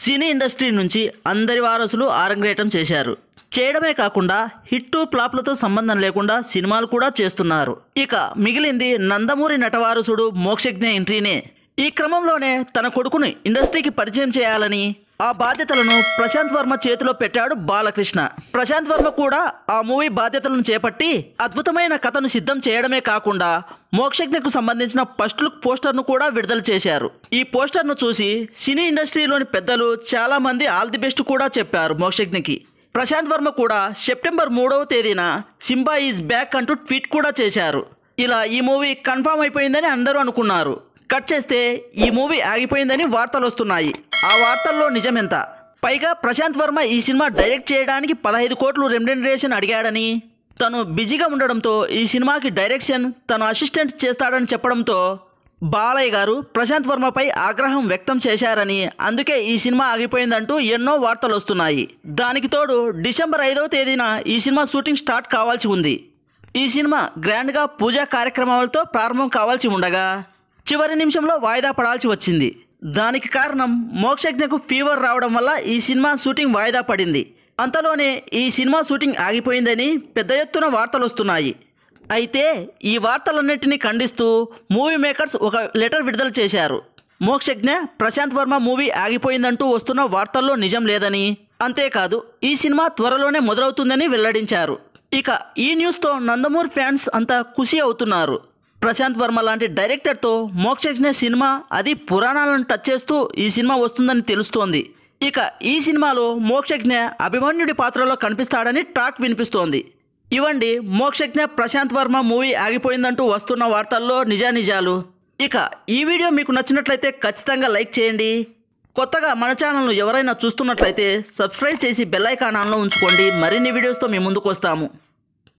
Cine industry నుంచి అందరి వారసులు ఆరంగేటం చేశారు. చేయడమే కాకుండా హిట్టు ఫ్లాప్లతో సంబంధం లేకుండా సినిమాలు కూడా చేస్తున్నారు. ఇక మిగిలింది నందమూరి నటవారసుడు మోక్షజ్ఞ ఎంట్రీనే. ఈ క్రమంలోనే తన కొడుకుని ఇండస్ట్రీకి పరిచయం చేయాలని ఆ బాధ్యతలను ప్రశాంత్ వర్మ చేతిలో పెట్టాడు బాలకృష్ణ. ప్రశాంత్ వర్మ కూడా ఆ మూవీ బాధ్యతలను చేపట్టి అద్భుతమైన కథను సిద్ధం చేయడమే కాకుండా మోక్షజ్ఞకు సంబంధించిన ఫస్ట్ లుక్ పోస్టర్ను కూడా విడుదల చేశారు. ఈ పోస్టర్ను చూసి సినీ ఇండస్ట్రీలోని పెద్దలు చాలా మంది ఆల్ ది బెస్ట్ కూడా చెప్పారు మోక్షజ్ఞకి. ప్రశాంత్ వర్మ కూడా సెప్టెంబర్ 3వ తేదీన సింబా ఈజ్ బ్యాక్ అంటూ ట్వీట్ కూడా చేశారు. ఇలా ఈ మూవీ కన్ఫర్మ్ అయిపోయిందని అందరూ అనుకున్నారు. కట్ చేస్తే ఈ మూవీ ఆగిపోయిందని వార్తలు వస్తున్నాయి. ఆ వార్తల్లో నిజమెంత? పైగా ప్రశాంత్ వర్మ ఈ సినిమా డైరెక్ట్ చేయడానికి 15 కోట్లు రెమ్యునరేషన్ అడిగాడని, తను బిజీగా ఉండడంతో ఈ సినిమాకి డైరెక్షన్ తను అసిస్టెంట్ చేస్తాడని చెప్పడంతో బాలయ్య గారు ప్రశాంత్ వర్మపై ఆగ్రహం వ్యక్తం చేశారని, అందుకే ఈ సినిమా ఆగిపోయిందంటూ ఎన్నో వార్తలు వస్తున్నాయి. దానికి తోడు డిసెంబర్ 5వ తేదీన ఈ సినిమా షూటింగ్ స్టార్ట్ కావాల్సి ఉంది. ఈ సినిమా గ్రాండ్గా పూజా కార్యక్రమాలతో ప్రారంభం కావాల్సి ఉండగా చివరి నిమిషంలో వాయిదా పడాల్సి వచ్చింది. దానికి కారణం మోక్షజ్ఞకు ఫీవర్ రావడం వల్ల ఈ సినిమా షూటింగ్ వాయిదా పడింది. అంతలోనే ఈ సినిమా షూటింగ్ ఆగిపోయిందని పెద్ద ఎత్తున వార్తలు వస్తున్నాయి. అయితే ఈ వార్తలన్నింటినీ ఖండిస్తూ మూవీ మేకర్స్ ఒక లెటర్ విడుదల చేశారు. మోక్షజ్ఞ ప్రశాంత్ వర్మ మూవీ ఆగిపోయిందంటూ వస్తున్న వార్తల్లో నిజం లేదని, అంతేకాదు ఈ సినిమా త్వరలోనే మొదలవుతుందని వెల్లడించారు. ఇక ఈ న్యూస్తో నందమూరి ఫ్యాన్స్ అంతా ఖుషి అవుతున్నారు. ప్రశాంత్ వర్మ లాంటి డైరెక్టర్తో మోక్షజ్ఞ సినిమా, అది పురాణాలను టచ్ చేస్తూ ఈ సినిమా వస్తుందని తెలుస్తోంది. ఇక ఈ సినిమాలో మోక్షజ్ఞ అభిమన్యుడి పాత్రలో కనిపిస్తాడని టాక్ వినిపిస్తోంది. ఇవండి మోక్షజ్ఞ ప్రశాంత్ వర్మ మూవీ ఆగిపోయిందంటూ వస్తున్న వార్తల్లో నిజానిజాలు. ఇక ఈ వీడియో మీకు నచ్చినట్లయితే ఖచ్చితంగా లైక్ చేయండి. కొత్తగా మన ఛానల్ను ఎవరైనా చూస్తున్నట్లయితే సబ్స్క్రైబ్ చేసి బెల్ ఐకాన్ ఆన్లో ఉంచుకోండి. మరిన్ని వీడియోస్తో మీ ముందుకు వస్తాము.